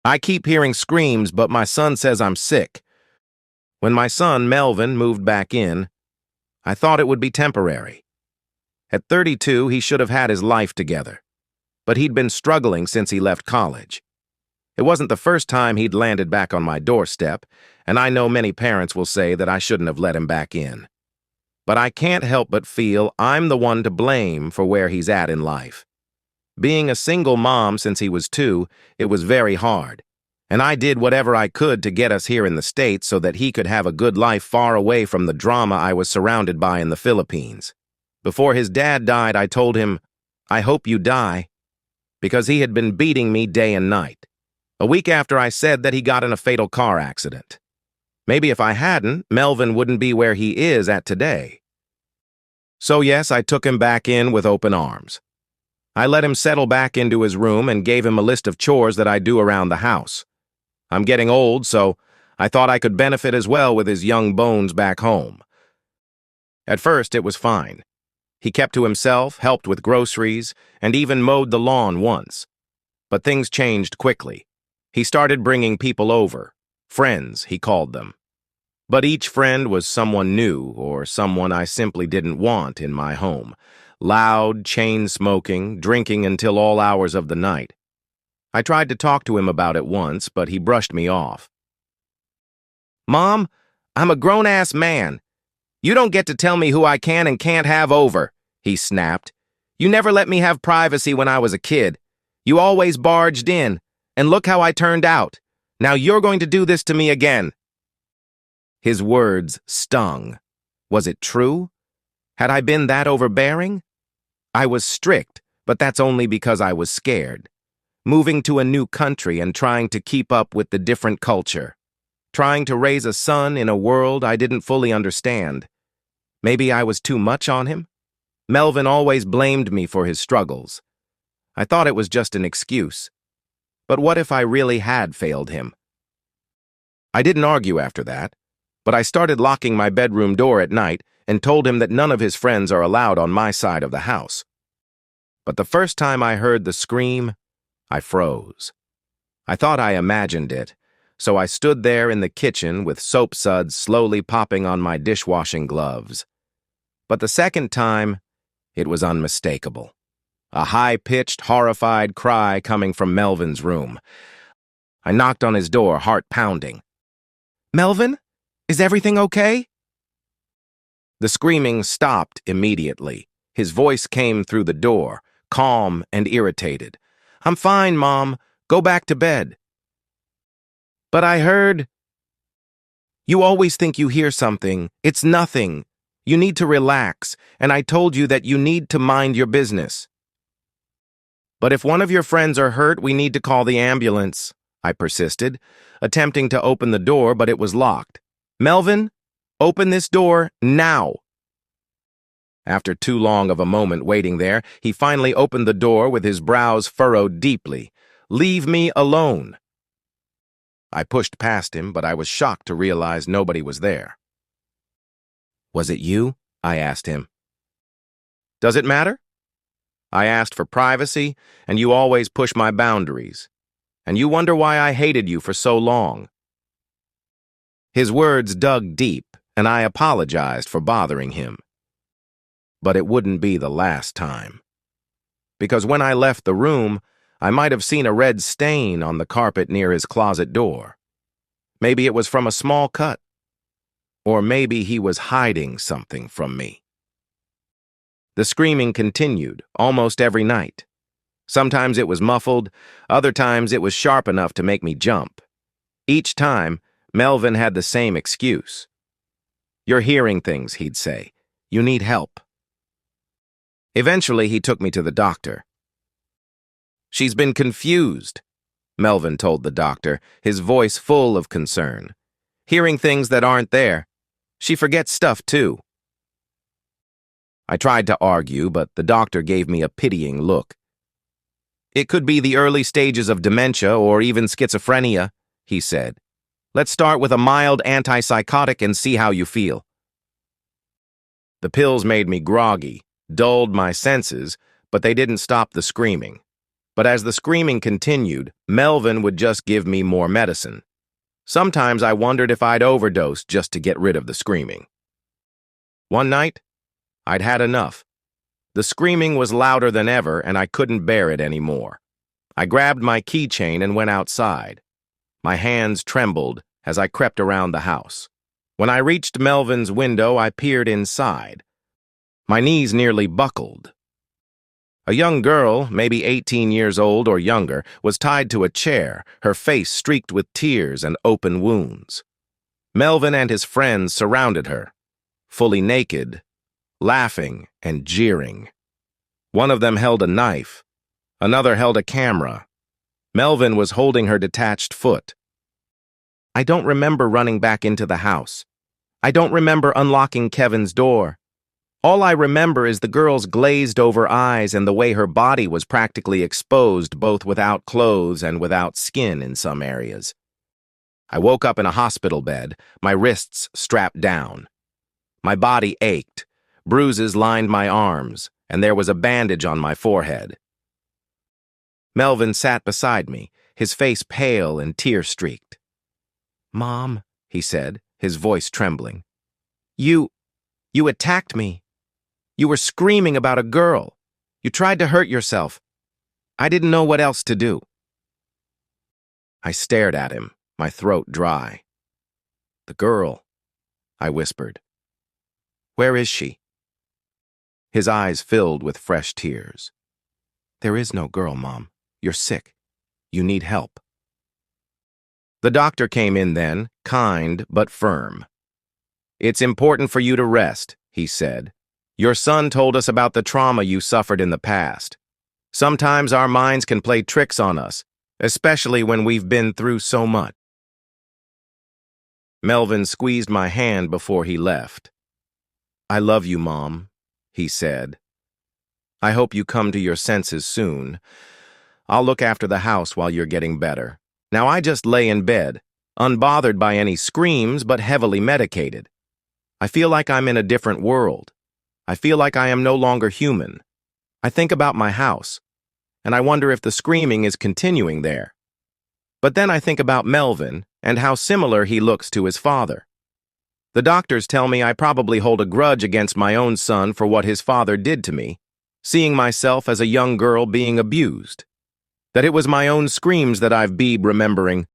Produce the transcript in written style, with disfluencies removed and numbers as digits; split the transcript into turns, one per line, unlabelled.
I keep hearing screams, but my son says I'm sick. When my son, Melvin, moved back in, I thought it would be temporary. At 32, he should have had his life together. But he'd been struggling since he left college. It wasn't the first time he'd landed back on my doorstep, and I know many parents will say that I shouldn't have let him back in. But I can't help but feel I'm the one to blame for where he's at in life. Being a single mom since he was 2, it was very hard, and I did whatever I could to get us here in the States so that he could have a good life far away from the drama I was surrounded by in the Philippines. Before his dad died, I told him, "I hope you die," because he had been beating me day and night. A week after I said that, he got in a fatal car accident. Maybe if I hadn't, Melvin wouldn't be where he is at today. So yes, I took him back in with open arms. I let him settle back into his room and gave him a list of chores that I do around the house. I'm getting old, so I thought I could benefit as well with his young bones back home. At first, it was fine. He kept to himself, helped with groceries, and even mowed the lawn once. But things changed quickly. He started bringing people over. Friends, he called them. But each friend was someone new or someone I simply didn't want in my home. Loud, chain-smoking, drinking until all hours of the night. I tried to talk to him about it once, but he brushed me off. "Mom, I'm a grown-ass man. You don't get to tell me who I can and can't have over," he snapped. "You never let me have privacy when I was a kid. You always barged in, and look how I turned out. Now you're going to do this to me again." His words stung. Was it true? Had I been that overbearing? I was strict, but that's only because I was scared. Moving to a new country and trying to keep up with the different culture. Trying to raise a son in a world I didn't fully understand. Maybe I was too much on him? Melvin always blamed me for his struggles. I thought it was just an excuse. But what if I really had failed him? I didn't argue after that, but I started locking my bedroom door at night and told him that none of his friends are allowed on my side of the house. But the first time I heard the scream, I froze. I thought I imagined it, so I stood there in the kitchen with soap suds slowly popping on my dishwashing gloves. But the second time, it was unmistakable. A high-pitched, horrified cry coming from Melvin's room. I knocked on his door, heart pounding. "Melvin? Is everything okay?" The screaming stopped immediately. His voice came through the door, calm and irritated. "I'm fine, Mom. Go back to bed." "But I heard—" "You always think you hear something. It's nothing. You need to relax, and I told you that you need to mind your business." "But if one of your friends are hurt, we need to call the ambulance," I persisted, attempting to open the door, but it was locked. "Melvin, open this door now." After too long of a moment waiting there, he finally opened the door with his brows furrowed deeply. "Leave me alone." I pushed past him, but I was shocked to realize nobody was there. "Was it you?" I asked him. "Does it matter? I asked for privacy, and you always push my boundaries. And you wonder why I hated you for so long." His words dug deep, and I apologized for bothering him. But it wouldn't be the last time. Because when I left the room, I might have seen a red stain on the carpet near his closet door. Maybe it was from a small cut. Or maybe he was hiding something from me. The screaming continued, almost every night. Sometimes it was muffled, other times it was sharp enough to make me jump. Each time, Melvin had the same excuse. "You're hearing things," he'd say. "You need help." Eventually, he took me to the doctor. "She's been confused," Melvin told the doctor, his voice full of concern. "Hearing things that aren't there. She forgets stuff, too." I tried to argue, but the doctor gave me a pitying look. "It could be the early stages of dementia or even schizophrenia," he said. "Let's start with a mild antipsychotic and see how you feel." The pills made me groggy, dulled my senses, but they didn't stop the screaming. But as the screaming continued, Melvin would just give me more medicine. Sometimes I wondered if I'd overdose just to get rid of the screaming. One night, I'd had enough. The screaming was louder than ever, and I couldn't bear it anymore. I grabbed my keychain and went outside. My hands trembled as I crept around the house. When I reached Melvin's window, I peered inside. My knees nearly buckled. A young girl, maybe 18 years old or younger, was tied to a chair, her face streaked with tears and open wounds. Melvin and his friends surrounded her, fully naked, laughing and jeering. One of them held a knife. Another held a camera. Melvin was holding her detached foot. I don't remember running back into the house. I don't remember unlocking Kevin's door. All I remember is the girl's glazed-over eyes and the way her body was practically exposed, both without clothes and without skin in some areas. I woke up in a hospital bed, my wrists strapped down. My body ached, bruises lined my arms, and there was a bandage on my forehead. Melvin sat beside me, his face pale and tear-streaked. "Mom," he said, his voice trembling. You attacked me. You were screaming about a girl. You tried to hurt yourself. I didn't know what else to do." I stared at him, my throat dry. "The girl," I whispered. "Where is she?" His eyes filled with fresh tears. "There is no girl, Mom. You're sick. You need help." The doctor came in then, kind but firm. "It's important for you to rest," he said. "Your son told us about the trauma you suffered in the past. Sometimes our minds can play tricks on us, especially when we've been through so much." Melvin squeezed my hand before he left. "I love you, Mom," he said. "I hope you come to your senses soon. I'll look after the house while you're getting better. Now I just lay in bed, unbothered by any screams but heavily medicated. I feel like I'm in a different world. I feel like I am no longer human. I think about my house, and I wonder if the screaming is continuing there. But then I think about Melvin and how similar he looks to his father. The doctors tell me I probably hold a grudge against my own son for what his father did to me, seeing myself as a young girl being abused. That it was my own screams that I've been remembering,